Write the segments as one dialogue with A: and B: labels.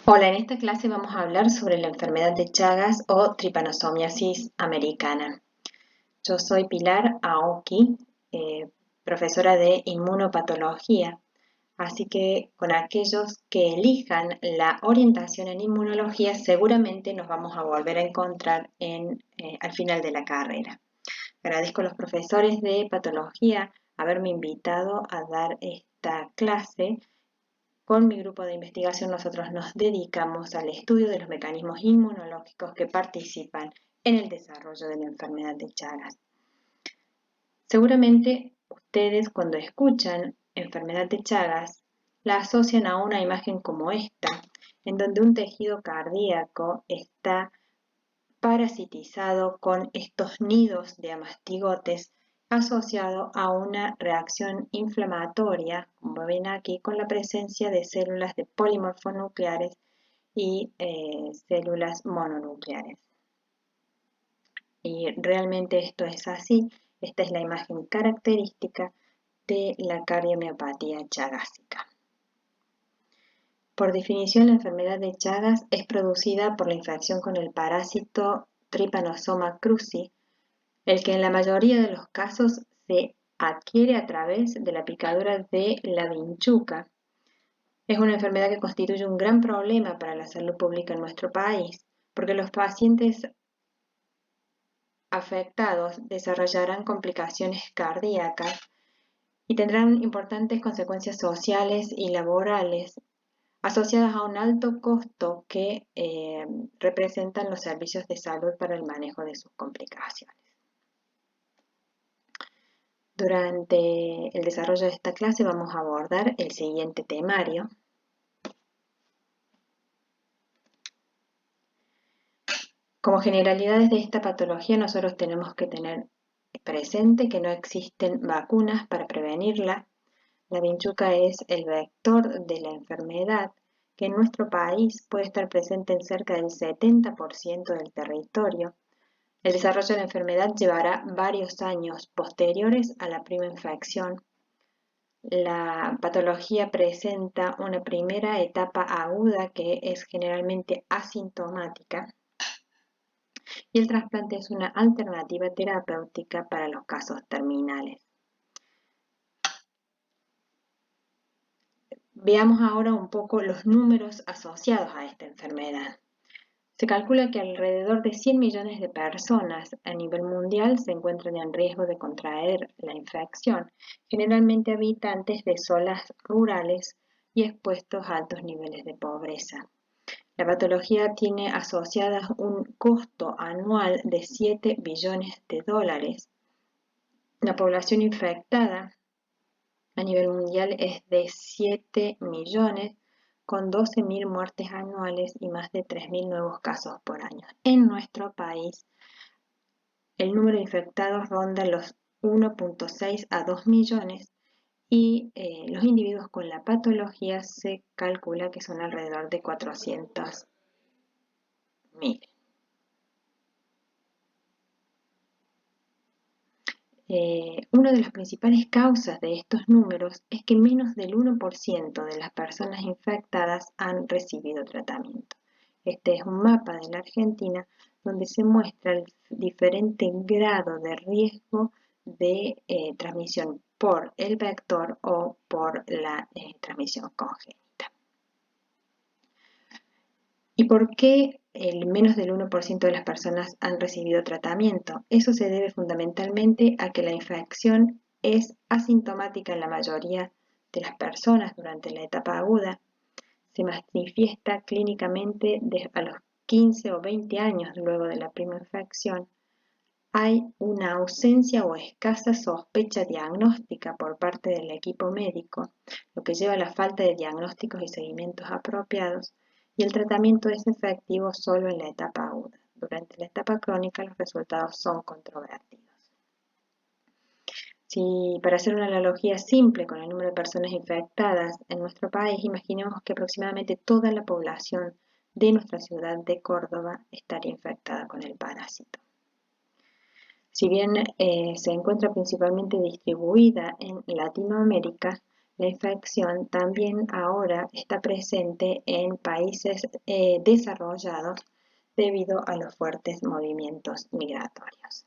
A: Hola, en esta clase vamos a hablar sobre la enfermedad de Chagas o tripanosomiasis americana. Yo soy Pilar Aoki, profesora de inmunopatología, así que con aquellos que elijan la orientación en inmunología seguramente nos vamos a volver a encontrar al final de la carrera. Agradezco a los profesores de patología haberme invitado a dar esta clase. Con mi grupo de investigación nosotros nos dedicamos al estudio de los mecanismos inmunológicos que participan en el desarrollo de la enfermedad de Chagas. Seguramente ustedes cuando escuchan enfermedad de Chagas la asocian a una imagen como esta, en donde un tejido cardíaco está parasitizado con estos nidos de amastigotes asociado a una reacción inflamatoria, como ven aquí, con la presencia de células de polimorfonucleares y células mononucleares. Y realmente esto es así. Esta es la imagen característica de la cardiomiopatía chagásica. Por definición, la enfermedad de Chagas es producida por la infección con el parásito Trypanosoma cruzi, el que en la mayoría de los casos se adquiere a través de la picadura de la vinchuca. Es una enfermedad que constituye un gran problema para la salud pública en nuestro país, porque los pacientes afectados desarrollarán complicaciones cardíacas y tendrán importantes consecuencias sociales y laborales asociadas a un alto costo que representan los servicios de salud para el manejo de sus complicaciones. Durante el desarrollo de esta clase vamos a abordar el siguiente temario. Como generalidades de esta patología, nosotros tenemos que tener presente que no existen vacunas para prevenirla. La vinchuca es el vector de la enfermedad, que en nuestro país puede estar presente en cerca del 70% del territorio. El desarrollo de la enfermedad llevará varios años posteriores a la primera infección. La patología presenta una primera etapa aguda que es generalmente asintomática y el trasplante es una alternativa terapéutica para los casos terminales. Veamos ahora un poco los números asociados a esta enfermedad. Se calcula que alrededor de 100 millones de personas a nivel mundial se encuentran en riesgo de contraer la infección, generalmente habitantes de zonas rurales y expuestos a altos niveles de pobreza. La patología tiene asociadas un costo anual de 7 billones de dólares. La población infectada a nivel mundial es de 7 millones, con 12.000 muertes anuales y más de 3.000 nuevos casos por año. En nuestro país, el número de infectados ronda los 1.6 a 2 millones y los individuos con la patología se calcula que son alrededor de 400.000. Una de las principales causas de estos números es que menos del 1% de las personas infectadas han recibido tratamiento. Este es un mapa de la Argentina donde se muestra el diferente grado de riesgo de transmisión por el vector o por la transmisión congénita. ¿Y por qué el menos del 1% de las personas han recibido tratamiento? Eso se debe fundamentalmente a que la infección es asintomática en la mayoría de las personas durante la etapa aguda. Se manifiesta clínicamente a los 15 o 20 años luego de la primera infección. Hay una ausencia o escasa sospecha diagnóstica por parte del equipo médico, lo que lleva a la falta de diagnósticos y seguimientos apropiados, y el tratamiento es efectivo solo en la etapa aguda. Durante la etapa crónica los resultados son controvertidos. Si para hacer una analogía simple con el número de personas infectadas en nuestro país, imaginemos que aproximadamente toda la población de nuestra ciudad de Córdoba estaría infectada con el parásito. Si bien se encuentra principalmente distribuida en Latinoamérica, La infección también ahora está presente en países desarrollados debido a los fuertes movimientos migratorios.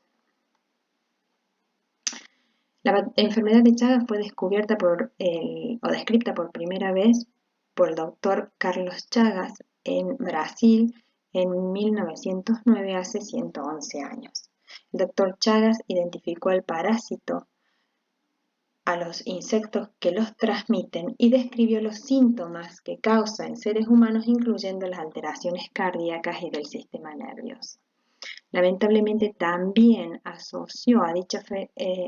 A: La enfermedad de Chagas fue descubierta o descrita por primera vez por el doctor Carlos Chagas en Brasil en 1909, hace 111 años. El doctor Chagas identificó el parásito, a los insectos que los transmiten y describió los síntomas que causa en seres humanos, incluyendo las alteraciones cardíacas y del sistema nervioso. Lamentablemente también asoció a dicha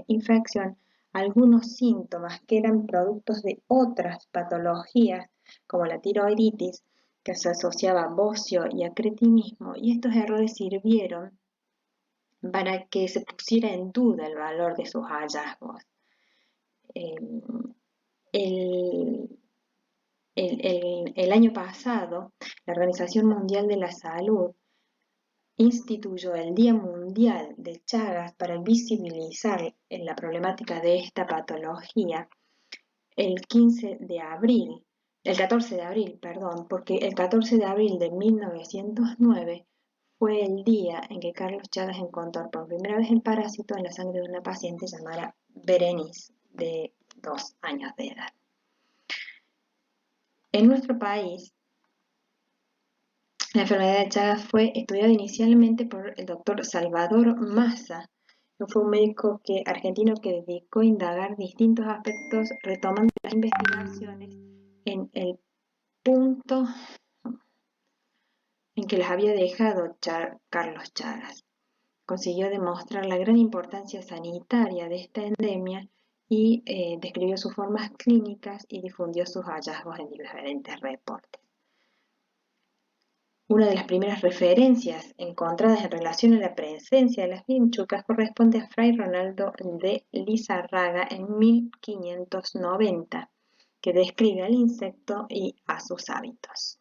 A: infección algunos síntomas que eran productos de otras patologías, como la tiroiditis, que se asociaba a bocio y a cretinismo, y estos errores sirvieron para que se pusiera en duda el valor de sus hallazgos. El año pasado, la Organización Mundial de la Salud instituyó el Día Mundial de Chagas para visibilizar la problemática de esta patología el 14 de abril, porque el 14 de abril de 1909 fue el día en que Carlos Chagas encontró por primera vez el parásito en la sangre de una paciente llamada Berenice, de 2 años de edad. En nuestro país, la enfermedad de Chagas fue estudiada inicialmente por el doctor Salvador Massa, que fue un médico argentino que dedicó a indagar distintos aspectos, retomando las investigaciones en el punto en que las había dejado Carlos Chagas. Consiguió demostrar la gran importancia sanitaria de esta endemia y describió sus formas clínicas y difundió sus hallazgos en diferentes reportes. Una de las primeras referencias encontradas en relación a la presencia de las vinchucas corresponde a Fray Ronaldo de Lizarraga en 1590, que describe al insecto y a sus hábitos.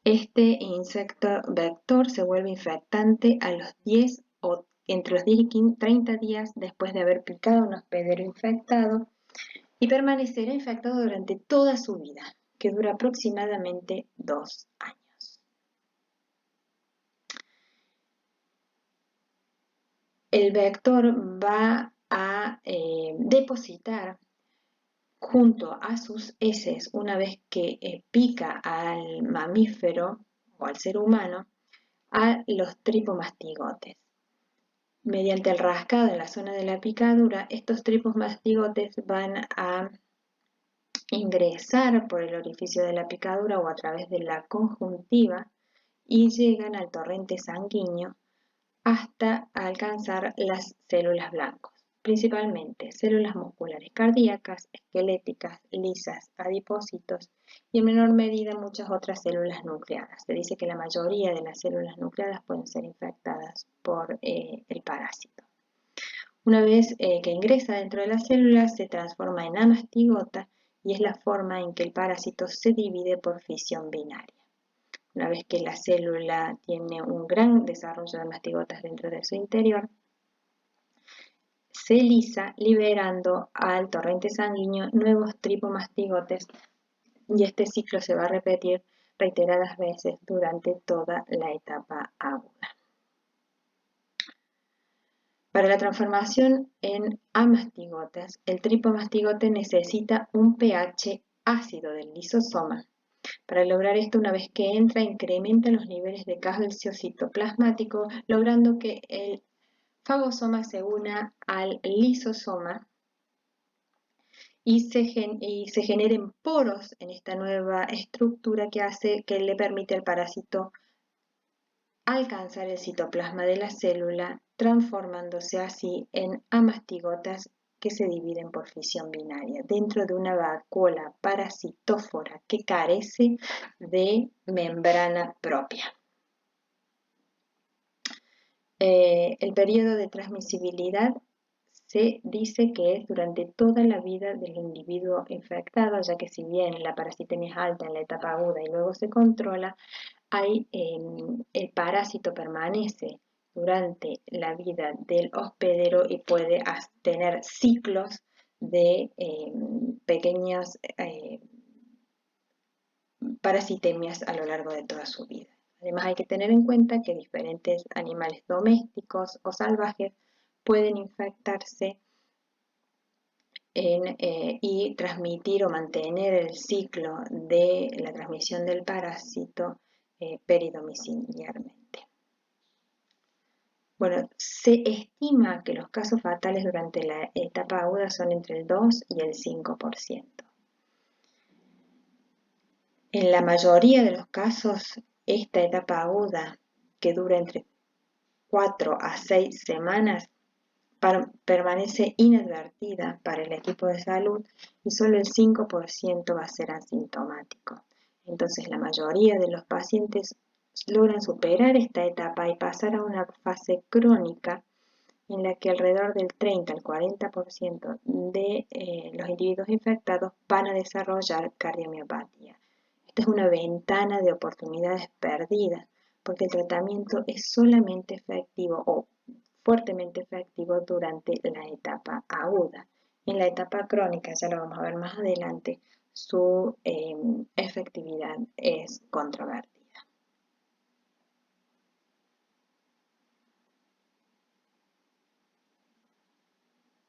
A: Este insecto vector se vuelve infectante a los 10 o entre los 10 y 30 días después de haber picado a un hospedero infectado y permanecerá infectado durante toda su vida, que dura aproximadamente 2 años. El vector va a depositar junto a sus heces, una vez que pica al mamífero o al ser humano, a los tripomastigotes. Mediante el rascado en la zona de la picadura, estos tripomastigotes van a ingresar por el orificio de la picadura o a través de la conjuntiva y llegan al torrente sanguíneo hasta alcanzar las células blancas, principalmente células musculares cardíacas, esqueléticas, lisas, adipocitos y en menor medida muchas otras células nucleadas. Se dice que la mayoría de las células nucleadas pueden ser infectadas por el parásito. Una vez que ingresa dentro de la célula, se transforma en amastigota y es la forma en que el parásito se divide por fisión binaria. Una vez que la célula tiene un gran desarrollo de mastigotas dentro de su interior, se lisa liberando al torrente sanguíneo nuevos tripomastigotes y este ciclo se va a repetir reiteradas veces durante toda la etapa aguda. Para la transformación en amastigotas, el tripomastigote necesita un pH ácido del lisosoma. Para lograr esto, una vez que entra, incrementa los niveles de calcio citoplasmático, logrando que el fagosoma se una al lisosoma y se generen poros en esta nueva estructura que le permite al parásito alcanzar el citoplasma de la célula, transformándose así en amastigotas que se dividen por fisión binaria dentro de una vacuola parasitófora que carece de membrana propia. El periodo de transmisibilidad se dice que es durante toda la vida del individuo infectado, ya que si bien la parasitemia es alta en la etapa aguda y luego se controla, el parásito permanece durante la vida del hospedero y puede tener ciclos de pequeñas parasitemias a lo largo de toda su vida. Además, hay que tener en cuenta que diferentes animales domésticos o salvajes pueden infectarse y transmitir o mantener el ciclo de la transmisión del parásito peridomiciliarmente. Bueno, se estima que los casos fatales durante la etapa aguda son entre el 2 y el 5%. En la mayoría de los casos, esta etapa aguda, que dura entre 4 a 6 semanas, permanece inadvertida para el equipo de salud y solo el 5% va a ser asintomático. Entonces, la mayoría de los pacientes logran superar esta etapa y pasar a una fase crónica en la que alrededor del 30 al 40% de los individuos infectados van a desarrollar cardiomiopatía. Esta es una ventana de oportunidades perdidas porque el tratamiento es solamente efectivo o fuertemente efectivo durante la etapa aguda. En la etapa crónica, ya lo vamos a ver más adelante, su efectividad es controvertida.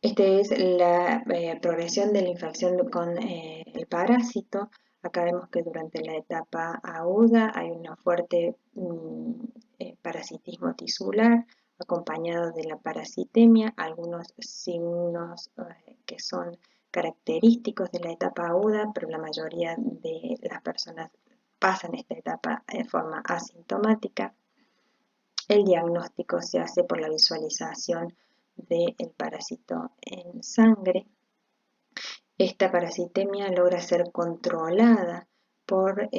A: Esta es la progresión de la infección con el parásito. Acá vemos que durante la etapa aguda hay un fuerte parasitismo tisular acompañado de la parasitemia, algunos signos que son característicos de la etapa aguda, pero la mayoría de las personas pasan esta etapa de forma asintomática. El diagnóstico se hace por la visualización del parásito en sangre. Esta parasitemia logra ser controlada por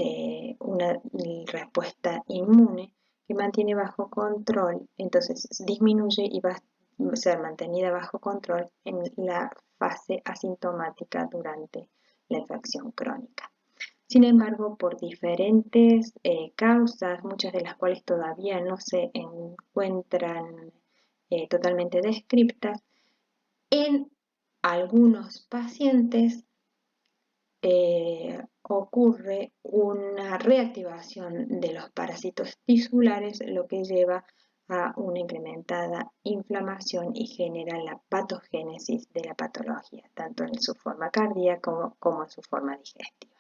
A: una respuesta inmune que mantiene bajo control, entonces disminuye y va a ser mantenida bajo control en la fase asintomática durante la infección crónica. Sin embargo, por diferentes causas, muchas de las cuales todavía no se encuentran totalmente descriptas, en algunos pacientes ocurre una reactivación de los parásitos tisulares, lo que lleva a una incrementada inflamación y genera la patogénesis de la patología, tanto en su forma cardíaca como en su forma digestiva.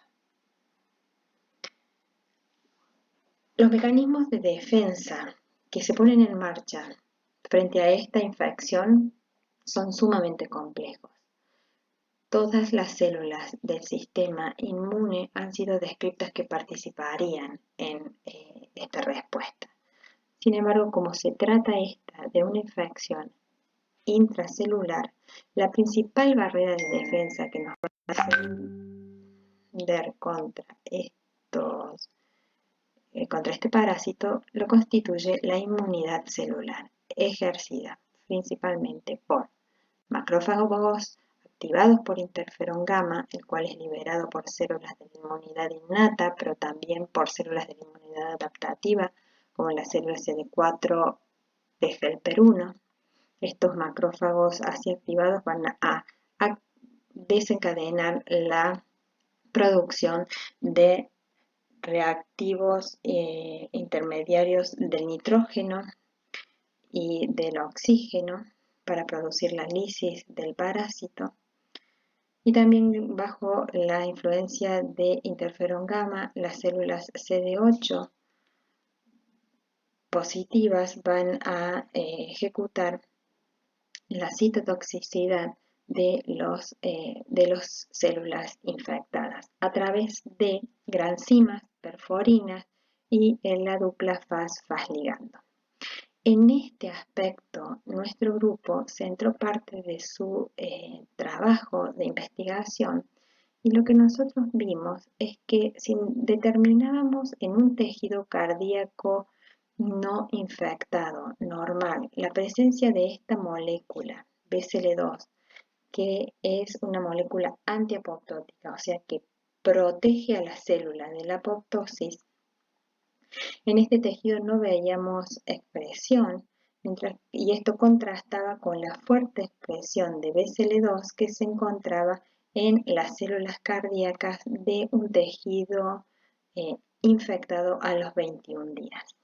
A: Los mecanismos de defensa que se ponen en marcha frente a esta infección son sumamente complejos. Todas las células del sistema inmune han sido descritas que participarían en esta respuesta. Sin embargo, como se trata esta de una infección intracelular, la principal barrera de defensa que nos va a defender contra este parásito lo constituye la inmunidad celular, ejercida principalmente por macrófagos activados por interferón gamma, el cual es liberado por células de la inmunidad innata, pero también por células de la inmunidad adaptativa, como las células CD4 de helper 1. Estos macrófagos así activados van a desencadenar la producción de reactivos intermediarios del nitrógeno y del oxígeno para producir la lisis del parásito, y también bajo la influencia de interferón gamma, las células CD8 positivas van a ejecutar la citotoxicidad de las células infectadas a través de granzimas, perforinas y en la dupla faz ligando. En este aspecto, nuestro grupo centró parte de su trabajo de investigación y lo que nosotros vimos es que si determinábamos en un tejido cardíaco no infectado, normal, la presencia de esta molécula, BCL2, que es una molécula antiapoptótica, o sea que protege a la célula de la apoptosis, en este tejido no veíamos expresión y esto contrastaba con la fuerte expresión de BCL2 que se encontraba en las células cardíacas de un tejido infectado a los 21 días.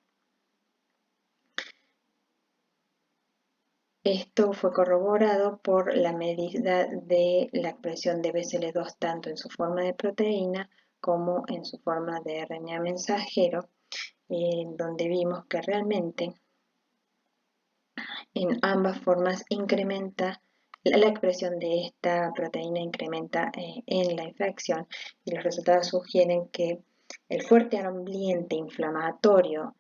A: Esto fue corroborado por la medida de la expresión de BCL2 tanto en su forma de proteína como en su forma de RNA mensajero, donde vimos que realmente en ambas formas incrementa la expresión de esta proteína incrementa en la infección, y los resultados sugieren que el fuerte ambiente inflamatorio,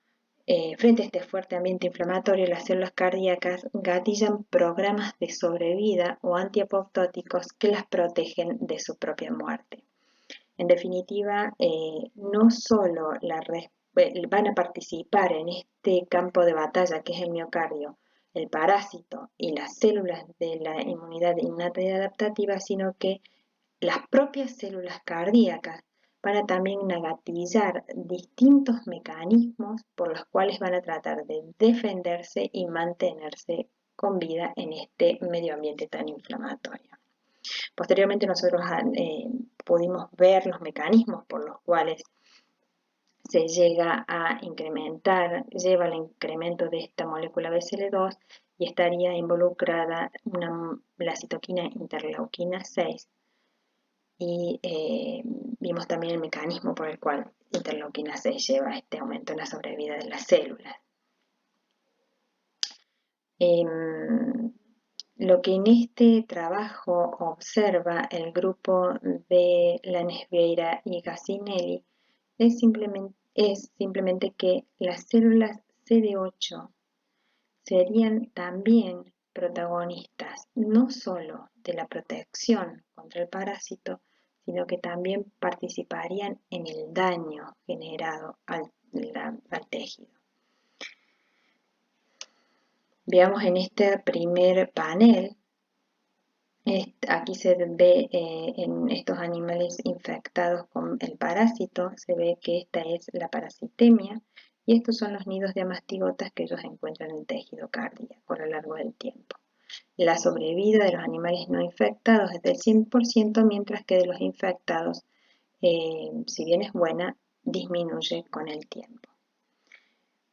A: frente a este fuerte ambiente inflamatorio, las células cardíacas gatillan programas de sobrevida o antiapoptóticos que las protegen de su propia muerte. En definitiva, no solo van a participar en este campo de batalla que es el miocardio, el parásito y las células de la inmunidad innata y adaptativa, sino que las propias células cardíacas van a también gatillar distintos mecanismos por los cuales van a tratar de defenderse y mantenerse con vida en este medio ambiente tan inflamatorio. Posteriormente nosotros pudimos ver los mecanismos por los cuales se llega a incrementar, lleva al incremento de esta molécula BCL2 y estaría involucrada la citoquina interleuquina 6 y vimos también el mecanismo por el cual interleuquina 6 lleva a este aumento en la sobrevida de las células. Lo que en este trabajo observa el grupo de Lanes-Vieira y Gassinelli es simplemente que las células CD8 serían también protagonistas no solo de la protección contra el parásito, sino que también participarían en el daño generado al tejido. Veamos en este primer panel, aquí se ve en estos animales infectados con el parásito, se ve que esta es la parasitemia y estos son los nidos de amastigotas que ellos encuentran en el tejido cardíaco a lo largo del tiempo. La sobrevida de los animales no infectados es del 100%, mientras que de los infectados, si bien es buena, disminuye con el tiempo.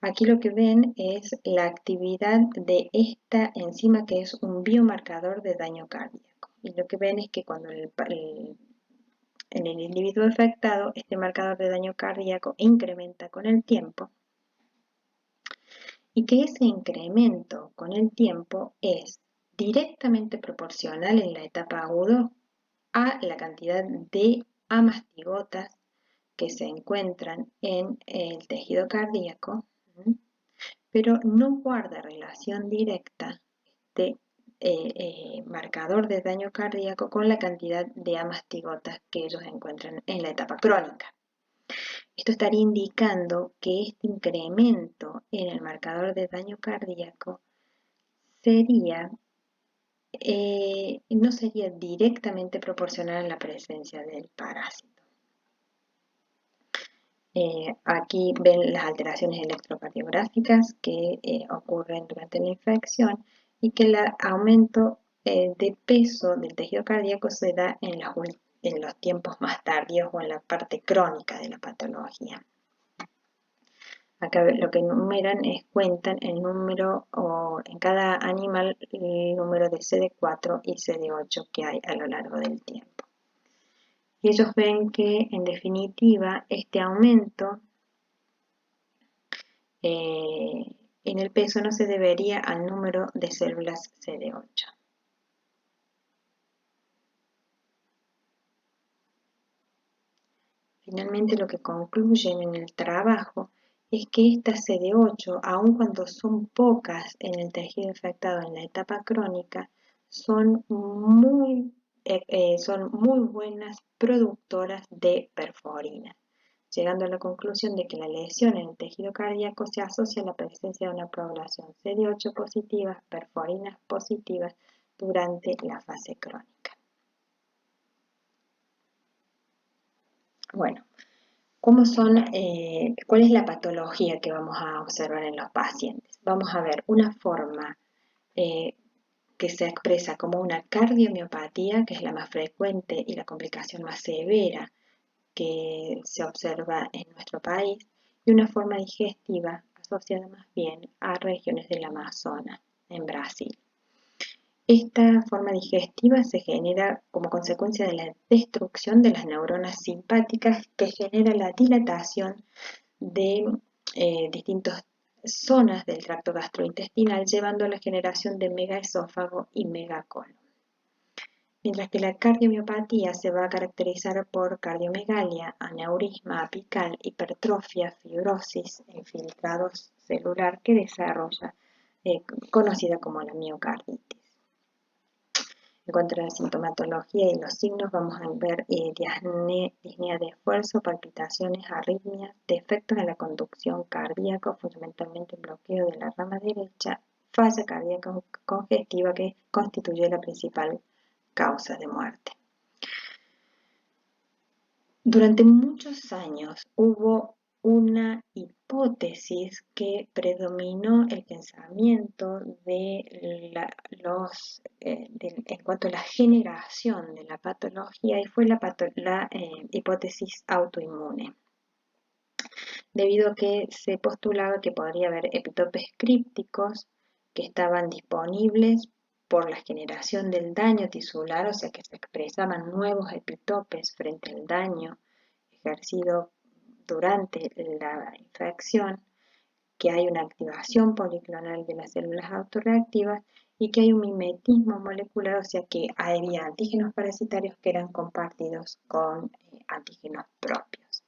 A: Aquí lo que ven es la actividad de esta enzima que es un biomarcador de daño cardíaco. Y lo que ven es que cuando en el individuo afectado este marcador de daño cardíaco incrementa con el tiempo y que ese incremento con el tiempo es directamente proporcional en la etapa aguda a la cantidad de amastigotas que se encuentran en el tejido cardíaco, pero no guarda relación directa este marcador de daño cardíaco con la cantidad de amastigotas que ellos encuentran en la etapa crónica. Esto estaría indicando que este incremento en el marcador de daño cardíaco no sería directamente proporcional a la presencia del parásito. Aquí ven las alteraciones electrocardiográficas que ocurren durante la infección y que el aumento de peso del tejido cardíaco se da en los tiempos más tardíos o en la parte crónica de la patología. Acá lo que cuentan el número, o en cada animal, el número de CD4 y CD8 que hay a lo largo del tiempo. Y ellos ven que, en definitiva, este aumento en el peso no se debería al número de células CD8. Finalmente, lo que concluyen en el trabajo es que estas CD8, aun cuando son pocas en el tejido infectado en la etapa crónica, son muy buenas productoras de perforina, llegando a la conclusión de que la lesión en el tejido cardíaco se asocia a la presencia de una población CD8 positivas, perforinas positivas durante la fase crónica. Bueno, ¿Cuál es la patología que vamos a observar en los pacientes? Vamos a ver una forma eh, que se expresa como una cardiomiopatía, que es la más frecuente y la complicación más severa que se observa en nuestro país, y una forma digestiva asociada más bien a regiones del Amazonas, en Brasil. Esta forma digestiva se genera como consecuencia de la destrucción de las neuronas simpáticas, que genera la dilatación de distintas zonas del tracto gastrointestinal, llevando a la generación de megaesófago y megacolon. Mientras que la cardiomiopatía se va a caracterizar por cardiomegalia, aneurisma apical, hipertrofia, fibrosis, infiltrado celular que desarrolla, conocida como la miocarditis. En cuanto a la sintomatología y los signos, vamos a ver disnea de esfuerzo, palpitaciones, arritmias, defectos en la conducción cardíaca, fundamentalmente bloqueo de la rama derecha, falla cardíaca congestiva, que constituye la principal causa de muerte. Durante muchos años hubo una hipótesis que predominó el pensamiento en cuanto a la generación de la patología, y fue la hipótesis autoinmune, debido a que se postulaba que podría haber epitopes crípticos que estaban disponibles por la generación del daño tisular, o sea que se expresaban nuevos epitopes frente al daño ejercido durante la infección, que hay una activación policlonal de las células autorreactivas y que hay un mimetismo molecular, o sea que había antígenos parasitarios que eran compartidos con antígenos propios.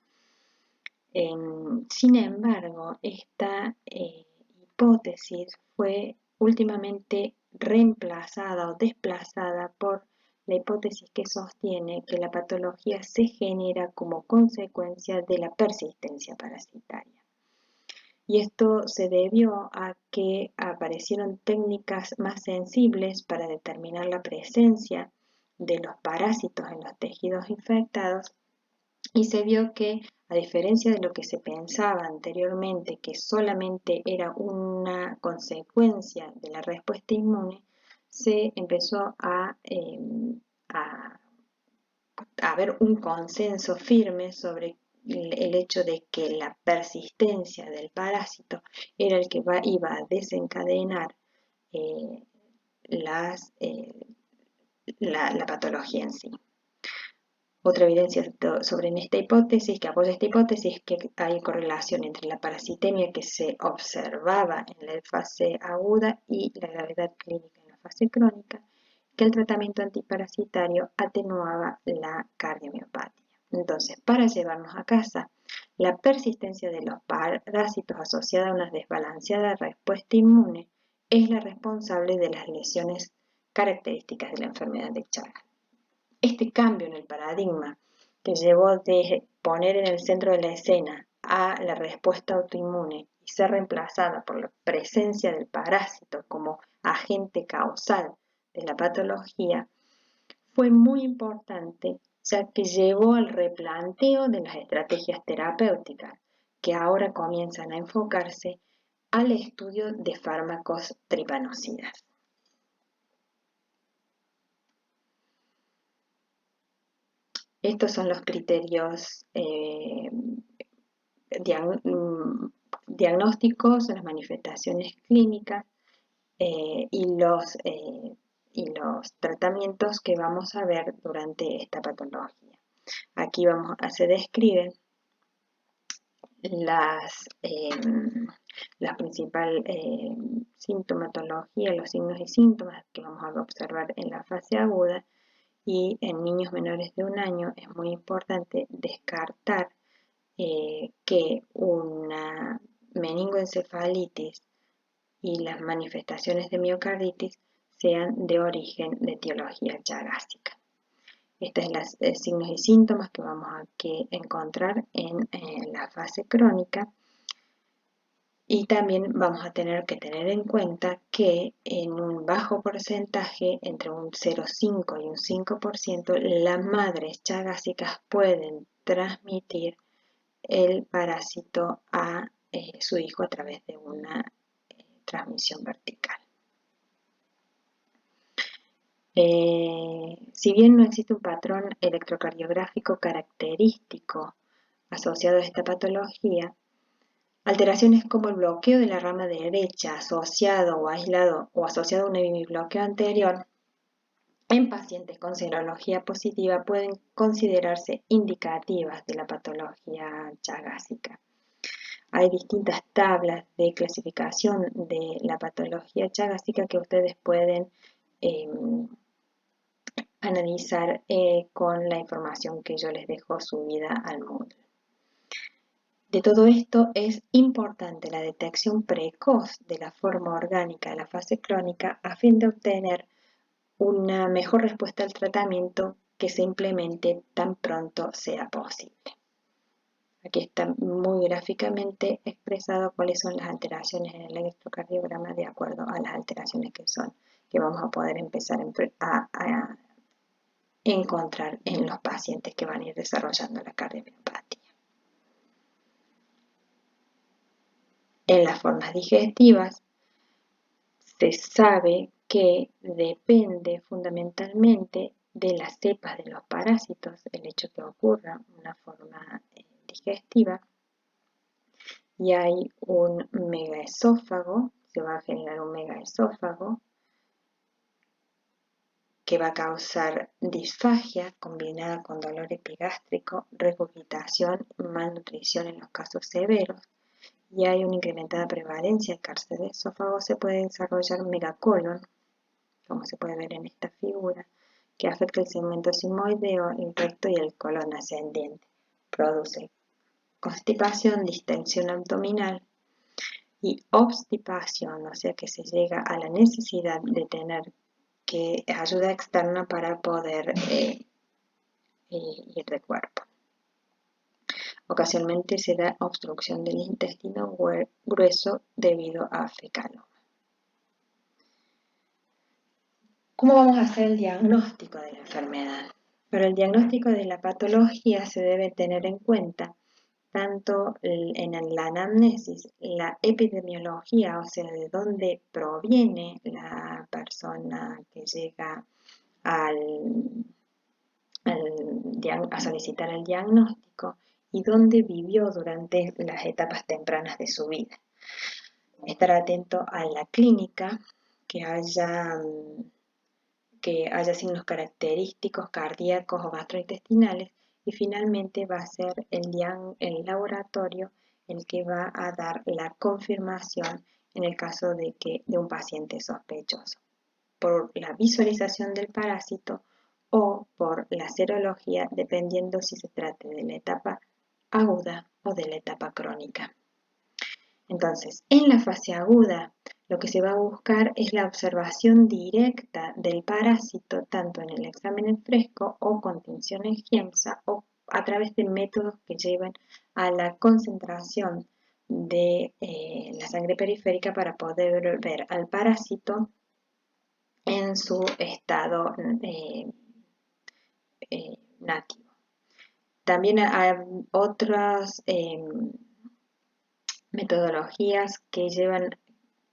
A: Sin embargo, esta hipótesis fue últimamente reemplazada o desplazada por la hipótesis que sostiene que la patología se genera como consecuencia de la persistencia parasitaria. Y esto se debió a que aparecieron técnicas más sensibles para determinar la presencia de los parásitos en los tejidos infectados, y se vio que, a diferencia de lo que se pensaba anteriormente, que solamente era una consecuencia de la respuesta inmune, se empezó a haber un consenso firme sobre el hecho de que la persistencia del parásito era el que iba a desencadenar eh, la patología en sí. Otra evidencia sobre esta hipótesis, que apoya esta hipótesis, es que hay correlación entre la parasitemia que se observaba en la fase aguda y la gravedad clínica en la fase crónica, que el tratamiento antiparasitario atenuaba la cardiomiopatía. Entonces, para llevarnos a casa, la persistencia de los parásitos asociada a una desbalanceada respuesta inmune es la responsable de las lesiones características de la enfermedad de Chagas. Este cambio en el paradigma, que llevó de poner en el centro de la escena a la respuesta autoinmune y ser reemplazada por la presencia del parásito como agente causal de la patología, fue muy importante, ya que llevó al replanteo de las estrategias terapéuticas, que ahora comienzan a enfocarse al estudio de fármacos tripanocidas. Estos son los criterios diagnósticos, las manifestaciones clínicas y los tratamientos que vamos a ver durante esta patología. Aquí se describen la principal sintomatología, los signos y síntomas que vamos a observar en la fase aguda. Y en niños menores de 1 año es muy importante descartar que una meningoencefalitis y las manifestaciones de miocarditis sean de origen de etiología chagásica. Estos son los signos y síntomas que vamos a encontrar en la fase crónica. Y también vamos a tener que tener en cuenta que en un bajo porcentaje, entre un 0,5 y un 5%, las madres chagásicas pueden transmitir el parásito a su hijo a través de una transmisión vertical. Si bien no existe un patrón electrocardiográfico característico asociado a esta patología, alteraciones como el bloqueo de la rama derecha asociado o aislado o asociado a un bloqueo anterior en pacientes con serología positiva pueden considerarse indicativas de la patología chagásica. Hay distintas tablas de clasificación de la patología chagásica que ustedes pueden analizar con la información que yo les dejo subida al Moodle. De todo esto es importante la detección precoz de la forma orgánica de la fase crónica a fin de obtener una mejor respuesta al tratamiento que se implemente tan pronto sea posible. Aquí está muy gráficamente expresado cuáles son las alteraciones en el electrocardiograma de acuerdo a las alteraciones que vamos a poder empezar a encontrar en los pacientes que van a ir desarrollando la cardiomiopatía. En las formas digestivas se sabe que depende fundamentalmente de las cepas de los parásitos el hecho que ocurra una forma digestiva, y hay un megaesófago, se va a generar un megaesófago que va a causar disfagia combinada con dolor epigástrico, regurgitación y malnutrición en los casos severos, y hay una incrementada prevalencia de cáncer de esófago. Se puede desarrollar megacolon, como se puede ver en esta figura, que afecta el segmento sigmoideo, el recto y el colon ascendente. Produce constipación, distensión abdominal y obstipación, o sea que se llega a la necesidad de tener ayuda externa para poder ir de cuerpo. Ocasionalmente se da obstrucción del intestino grueso debido a fecaloma. ¿Cómo vamos a hacer el diagnóstico de la enfermedad? Para el diagnóstico de la patología se debe tener en cuenta tanto en la anamnesis, la epidemiología, o sea, de dónde proviene la persona que llega a solicitar el diagnóstico y dónde vivió durante las etapas tempranas de su vida. Estar atento a la clínica, que haya signos característicos cardíacos o gastrointestinales, y finalmente va a ser el laboratorio el que va a dar la confirmación en el caso de un paciente sospechoso, por la visualización del parásito o por la serología, dependiendo si se trate de la etapa aguda o de la etapa crónica. Entonces, en la fase aguda, lo que se va a buscar es la observación directa del parásito, tanto en el examen en fresco o con tinción en GIEMSA, o a través de métodos que lleven a la concentración de la sangre periférica para poder ver al parásito en su estado nativo. También hay otras metodologías que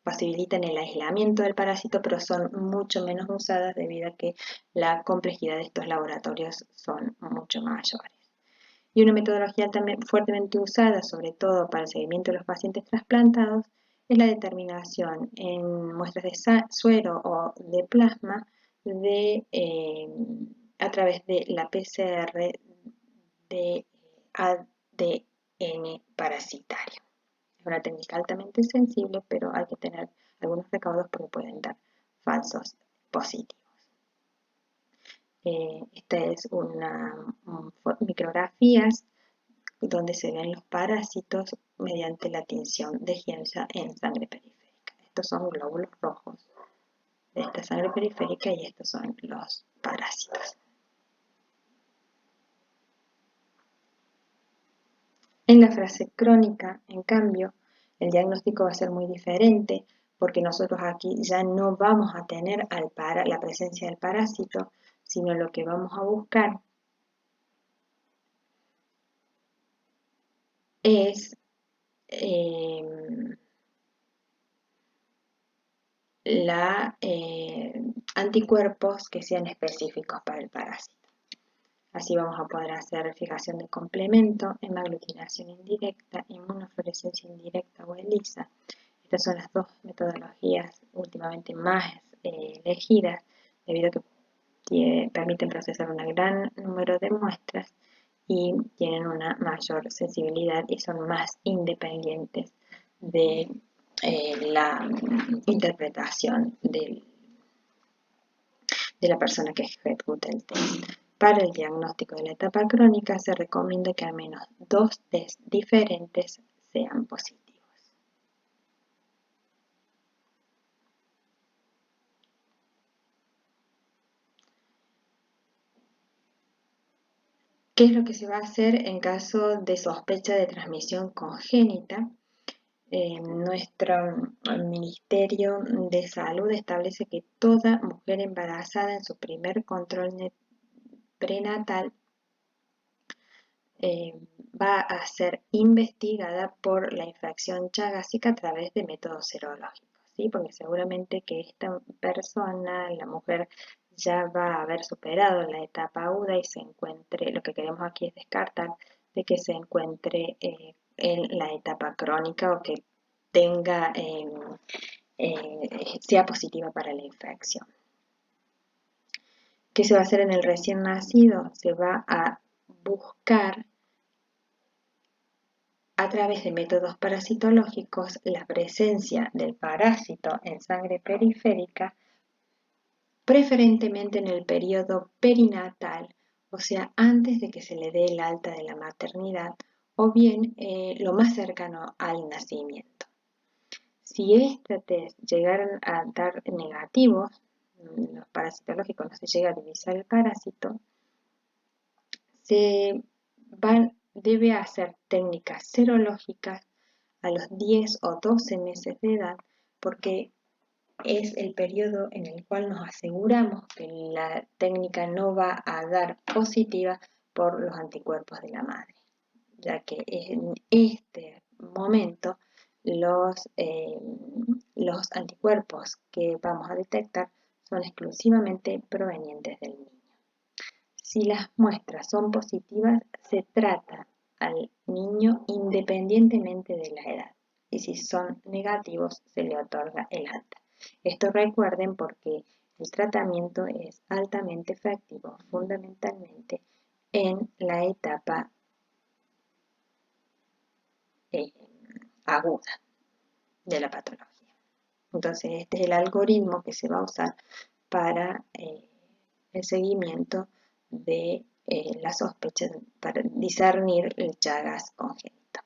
A: posibilitan el aislamiento del parásito, pero son mucho menos usadas debido a que la complejidad de estos laboratorios son mucho mayores. Y una metodología también fuertemente usada, sobre todo para el seguimiento de los pacientes trasplantados, es la determinación en muestras de suero o de plasma a través de la PCR de ADN parasitario. Es una técnica altamente sensible, pero hay que tener algunos recaudos porque pueden dar falsos positivos. Esta es micrografías donde se ven los parásitos mediante la tinción de GIEMSA en sangre periférica. Estos son glóbulos rojos de esta sangre periférica y estos son los parásitos. En la fase crónica, en cambio, el diagnóstico va a ser muy diferente porque nosotros aquí ya no vamos a tener la presencia del parásito, sino lo que vamos a buscar es anticuerpos que sean específicos para el parásito. Así vamos a poder hacer fijación de complemento, hemaglutinación indirecta, inmunofluorescencia indirecta o ELISA. Estas son las dos metodologías últimamente más elegidas debido a que permiten procesar un gran número de muestras y tienen una mayor sensibilidad y son más independientes de la interpretación de la persona que ejecuta el test. Para el diagnóstico de la etapa crónica se recomienda que al menos 2 test diferentes sean positivos. ¿Qué es lo que se va a hacer en caso de sospecha de transmisión congénita? Nuestro Ministerio de Salud establece que toda mujer embarazada en su primer control prenatal va a ser investigada por la infección chagásica a través de métodos serológicos, ¿sí? Porque seguramente que esta persona, la mujer, ya va a haber superado la etapa aguda y se encuentre, lo que queremos aquí es descartar de que se encuentre en la etapa crónica o que tenga, sea positiva para la infección. ¿Qué se va a hacer en el recién nacido? Se va a buscar a través de métodos parasitológicos la presencia del parásito en sangre periférica, preferentemente en el periodo perinatal, o sea, antes de que se le dé el alta de la maternidad, o bien lo más cercano al nacimiento. Si estos test llegaran a dar negativos, los parasitológicos no se llega a divisar el parásito, debe hacer técnicas serológicas a los 10 o 12 meses de edad porque es el periodo en el cual nos aseguramos que la técnica no va a dar positiva por los anticuerpos de la madre, ya que en este momento los anticuerpos que vamos a detectar son exclusivamente provenientes del niño. Si las muestras son positivas, se trata al niño independientemente de la edad y si son negativos se le otorga el alta. Esto recuerden porque el tratamiento es altamente efectivo, fundamentalmente en la etapa aguda de la patología. Entonces este es el algoritmo que se va a usar para el seguimiento de la sospecha para discernir el Chagas congénito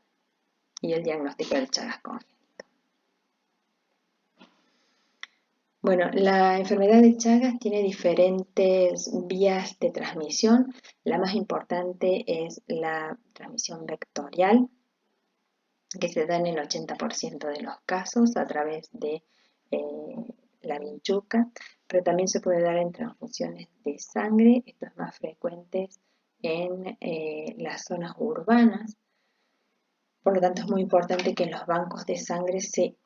A: y el diagnóstico del Chagas congénito. Bueno, la enfermedad de Chagas tiene diferentes vías de transmisión. La más importante es la transmisión vectorial, que se da en el 80% de los casos a través de la vinchuca, pero también se puede dar en transfusiones de sangre. Esto es más frecuente en las zonas urbanas. Por lo tanto, es muy importante que en los bancos de sangre se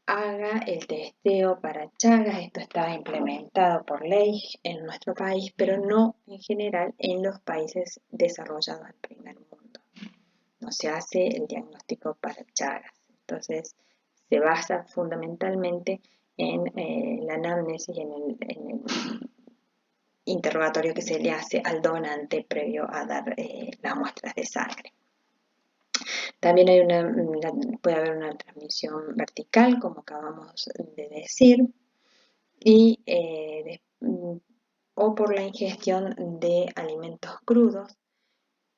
A: haga el testeo para Chagas. Esto está implementado por ley en nuestro país, pero no en general en los países desarrollados del primer mundo. No se hace el diagnóstico para Chagas. Entonces, se basa fundamentalmente en la anamnesis y en el interrogatorio que se le hace al donante previo a dar las muestras de sangre. También puede haber una transmisión vertical, como acabamos de decir, y, o por la ingestión de alimentos crudos.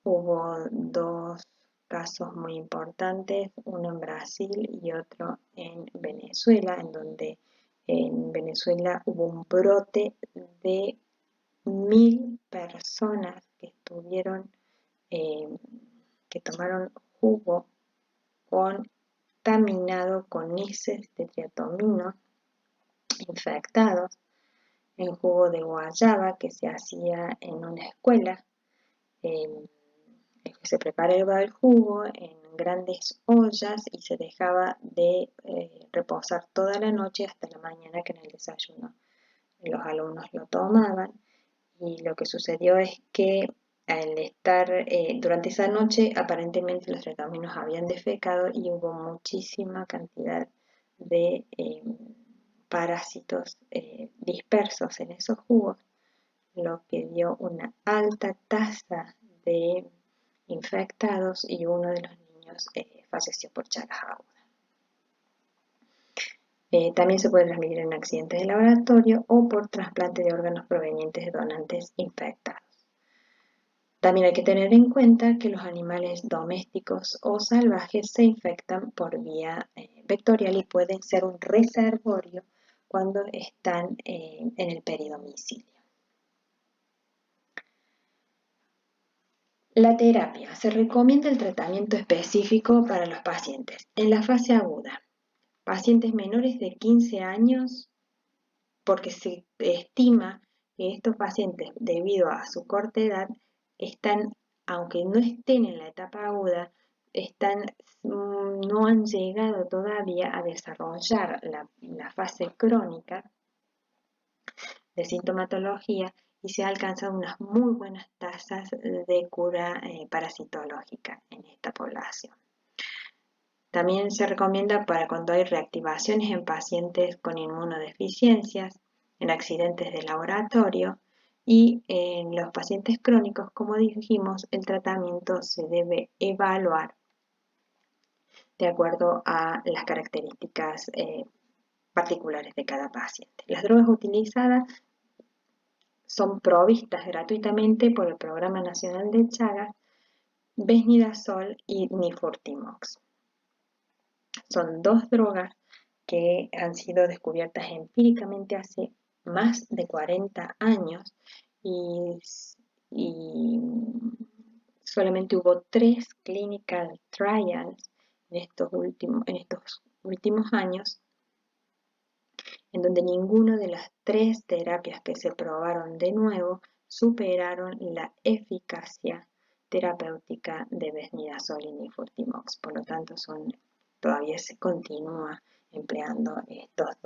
A: Hubo 2 casos muy importantes, uno en Brasil y otro en Venezuela, en donde en Venezuela hubo un brote de 1000 personas que tomaron jugo contaminado con heces de triatomino infectados en jugo de guayaba que se hacía en una escuela. El se preparaba el jugo en grandes ollas y se dejaba de reposar toda la noche hasta la mañana, que en el desayuno los alumnos lo tomaban. Y lo que sucedió es que al estar durante esa noche, aparentemente los pergaminos habían defecado y hubo muchísima cantidad de parásitos dispersos en esos jugos, lo que dio una alta tasa de infectados y uno de los niños falleció por Chagas agudas. También se puede transmitir en accidentes de laboratorio o por trasplante de órganos provenientes de donantes infectados. También hay que tener en cuenta que los animales domésticos o salvajes se infectan por vía vectorial y pueden ser un reservorio cuando están en el peridomicilio. La terapia. Se recomienda el tratamiento específico para los pacientes en la fase aguda. Pacientes menores de 15 años, porque se estima que estos pacientes, debido a su corta edad, están, aunque no estén en la etapa aguda, no han llegado todavía a desarrollar la fase crónica de sintomatología y se han alcanzado unas muy buenas tasas de cura parasitológica en esta población. También se recomienda para cuando hay reactivaciones en pacientes con inmunodeficiencias, en accidentes de laboratorio y en los pacientes crónicos, como dijimos, el tratamiento se debe evaluar de acuerdo a las características particulares de cada paciente. Las drogas utilizadas son provistas gratuitamente por el Programa Nacional de Chagas, Vesnidazol y Nifurtimox. Son dos drogas que han sido descubiertas empíricamente hace más de 40 años y solamente hubo 3 clinical trials en estos últimos años, en donde ninguna de las 3 terapias que se probaron de nuevo superaron la eficacia terapéutica de Vesnidazol y Nifurtimox. Por lo tanto, todavía se continúa empleando estas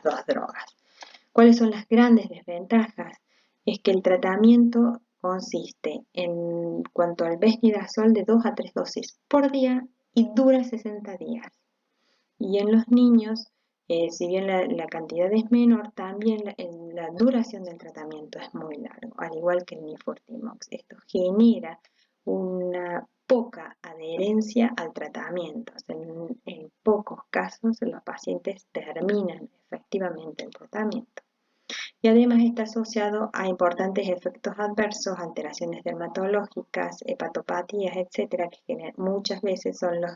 A: dos drogas. ¿Cuáles son las grandes desventajas? Es que el tratamiento consiste en cuanto al Vesnidazol de 2 a 3 dosis por día y dura 60 días. Y en los niños, si bien la cantidad es menor, también la duración del tratamiento es muy largo, al igual que el Nifurtimox. Esto genera una poca adherencia al tratamiento. En pocos casos los pacientes terminan efectivamente el tratamiento. Y además está asociado a importantes efectos adversos, alteraciones dermatológicas, hepatopatías, etcétera, que muchas veces son los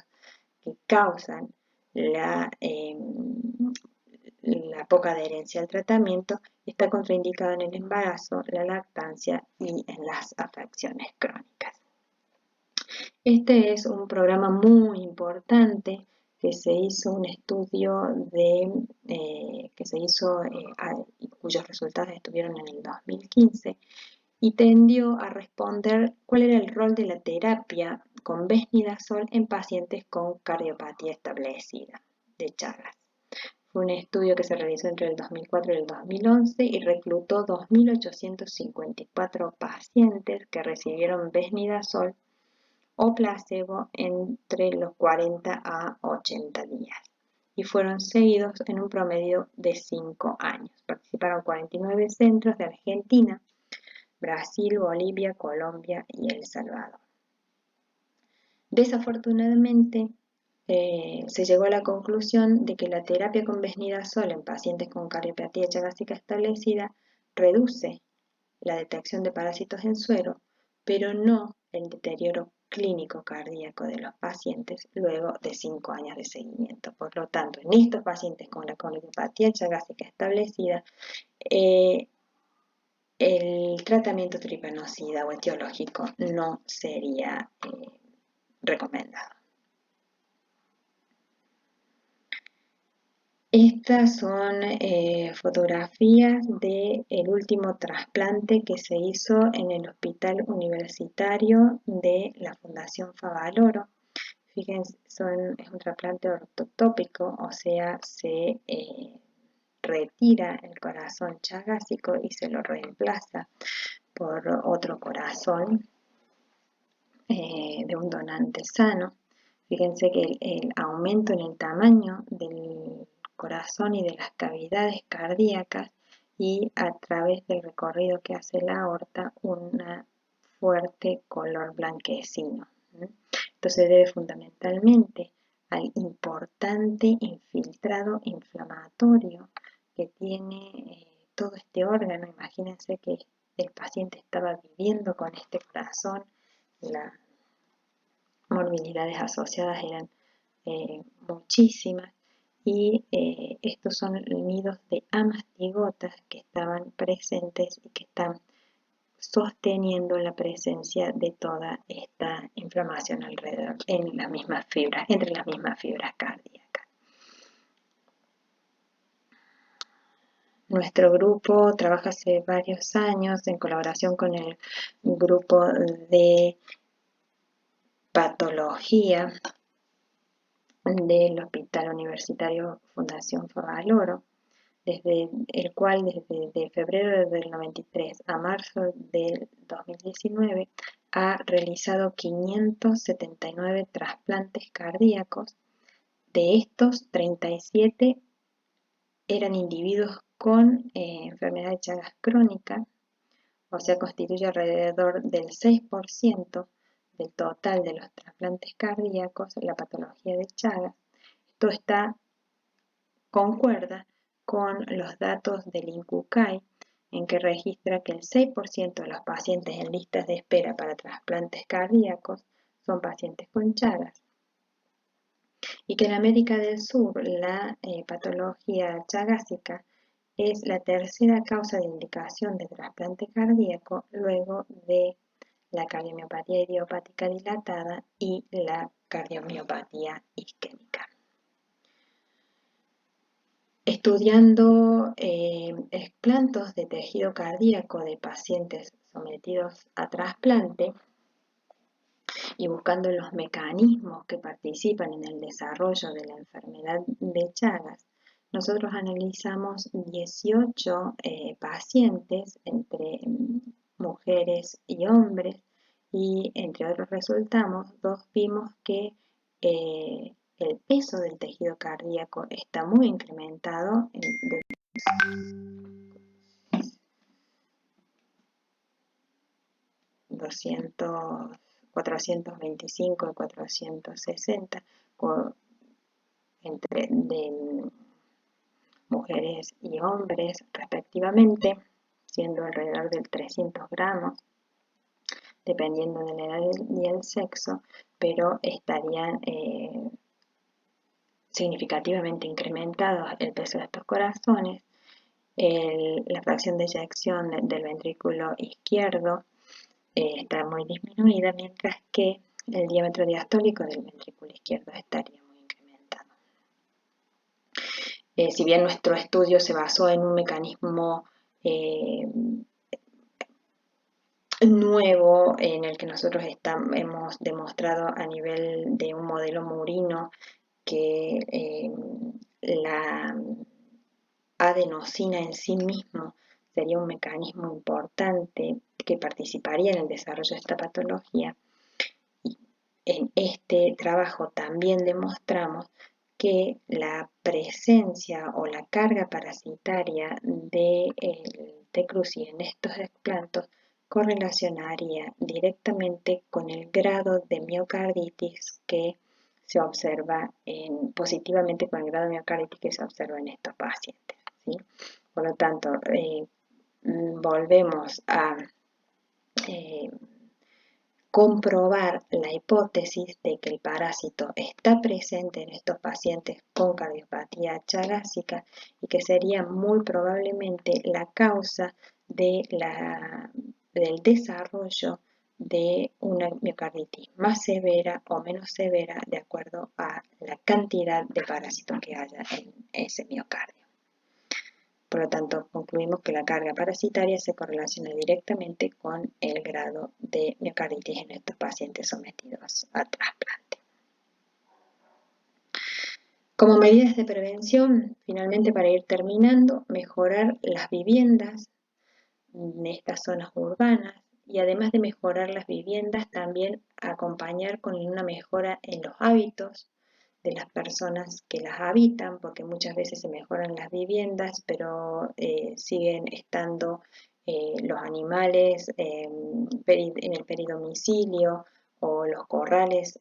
A: que causan la poca adherencia al tratamiento. Está contraindicado en el embarazo, la lactancia y en las afecciones crónicas. Este es un programa muy importante que se hizo un estudio cuyos resultados estuvieron en el 2015 y tendió a responder cuál era el rol de la terapia con Vesnidazol en pacientes con cardiopatía establecida de Chagas. Fue un estudio que se realizó entre el 2004 y el 2011 y reclutó 2.854 pacientes que recibieron Vesnidazol o placebo entre los 40 a 80 días y fueron seguidos en un promedio de 5 años. Participaron 49 centros de Argentina, Brasil, Bolivia, Colombia y El Salvador. Desafortunadamente, se llegó a la conclusión de que la terapia con Vesnidazol en pacientes con cardiopatía chagásica establecida reduce la detección de parásitos en suero, pero no el deterioro clínico cardíaco de los pacientes luego de 5 años de seguimiento. Por lo tanto, en estos pacientes con la cardiopatía chagásica establecida, el tratamiento tripanocida o etiológico no sería recomendado. Estas son fotografías del último trasplante que se hizo en el Hospital Universitario de la Fundación Favaloro. Fíjense, es un trasplante ortotópico, o sea, se retira el corazón chagásico y se lo reemplaza por otro corazón de un donante sano. Fíjense que el aumento en el tamaño del corazón y de las cavidades cardíacas y a través del recorrido que hace la aorta un fuerte color blanquecino. Esto se debe fundamentalmente al importante infiltrado inflamatorio que tiene todo este órgano. Imagínense que el paciente estaba viviendo con este corazón, las morbilidades asociadas eran muchísimas y estos son nidos de amastigotas que estaban presentes y que están sosteniendo la presencia de toda esta inflamación alrededor, en las mismas fibras, entre las mismas fibras cardíacas. Nuestro grupo trabaja hace varios años en colaboración con el grupo de patología del Hospital Universitario Fundación Favaloro, desde el cual desde febrero del 93 a marzo del 2019 ha realizado 579 trasplantes cardíacos. De estos, 37 eran individuos con enfermedad de Chagas crónica, o sea, constituye alrededor del 6% del total de los trasplantes cardíacos, la patología de Chagas. Esto concuerda con los datos del INCUCAI, en que registra que el 6% de los pacientes en listas de espera para trasplantes cardíacos son pacientes con Chagas, y que en América del Sur la patología chagásica es la tercera causa de indicación de trasplante cardíaco luego de la cardiomiopatía idiopática dilatada y la cardiomiopatía isquémica. Estudiando explantos de tejido cardíaco de pacientes sometidos a trasplante y buscando los mecanismos que participan en el desarrollo de la enfermedad de Chagas, nosotros analizamos 18 pacientes entre mujeres y hombres y entre otros resultados vimos que el peso del tejido cardíaco está muy incrementado de 425 y 460 de mujeres y hombres respectivamente, siendo alrededor del 300 gramos, dependiendo de la edad y el sexo, pero estarían significativamente incrementados el peso de estos corazones, la fracción de eyección del ventrículo izquierdo está muy disminuida, mientras que el diámetro diastólico del ventrículo izquierdo estaría muy incrementado. Si bien nuestro estudio se basó en un mecanismo nuevo en el que nosotros hemos demostrado a nivel de un modelo murino que la adenosina en sí mismo sería un mecanismo importante que participaría en el desarrollo de esta patología. Y en este trabajo también demostramos que la presencia o la carga parasitaria del T. cruzi en estos explantos correlacionaría directamente con el grado de miocarditis que se observa positivamente con el grado de miocarditis que se observa en estos pacientes, ¿sí? Por lo tanto, volvemos a comprobar la hipótesis de que el parásito está presente en estos pacientes con cardiopatía chagásica y que sería muy probablemente la causa del desarrollo de una miocarditis más severa o menos severa de acuerdo a la cantidad de parásitos que haya en ese miocardio. Por lo tanto, concluimos que la carga parasitaria se correlaciona directamente con el grado de miocarditis en estos pacientes sometidos a trasplante. Como medidas de prevención, finalmente para ir terminando, mejorar las viviendas en estas zonas urbanas y además de mejorar las viviendas, también acompañar con una mejora en los hábitos de las personas que las habitan, porque muchas veces se mejoran las viviendas, pero siguen estando los animales en el peridomicilio o los corrales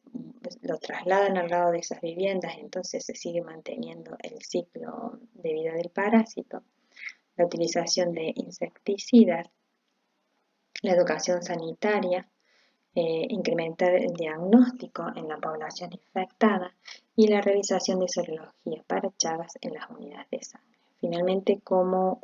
A: los trasladan al lado de esas viviendas, entonces se sigue manteniendo el ciclo de vida del parásito. La utilización de insecticidas, la educación sanitaria, incrementar el diagnóstico en la población infectada y la realización de serología para Chagas en las unidades de sangre. Finalmente, como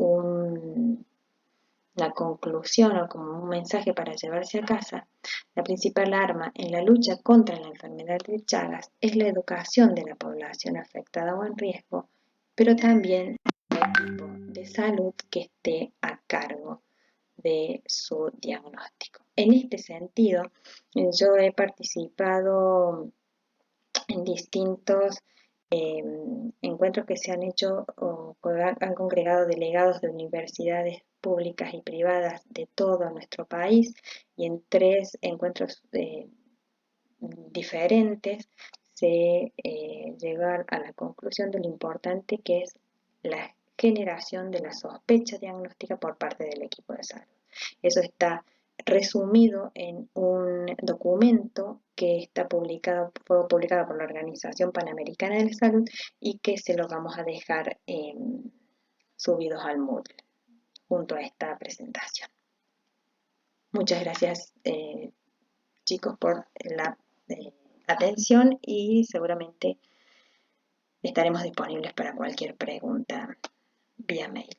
A: la conclusión o como un mensaje para llevarse a casa, la principal arma en la lucha contra la enfermedad de Chagas es la educación de la población afectada o en riesgo, pero también el equipo de salud que esté a cargo de su diagnóstico. En este sentido, yo he participado en distintos encuentros que se han hecho o han congregado delegados de universidades públicas y privadas de todo nuestro país y en 3 encuentros diferentes se llegar a la conclusión de lo importante que es la generación de la sospecha diagnóstica por parte del equipo de salud. Eso está resumido en un documento que fue publicado por la Organización Panamericana de la Salud y que se lo vamos a dejar subidos al Moodle junto a esta presentación. Muchas gracias chicos por la atención y seguramente estaremos disponibles para cualquier pregunta vía mail.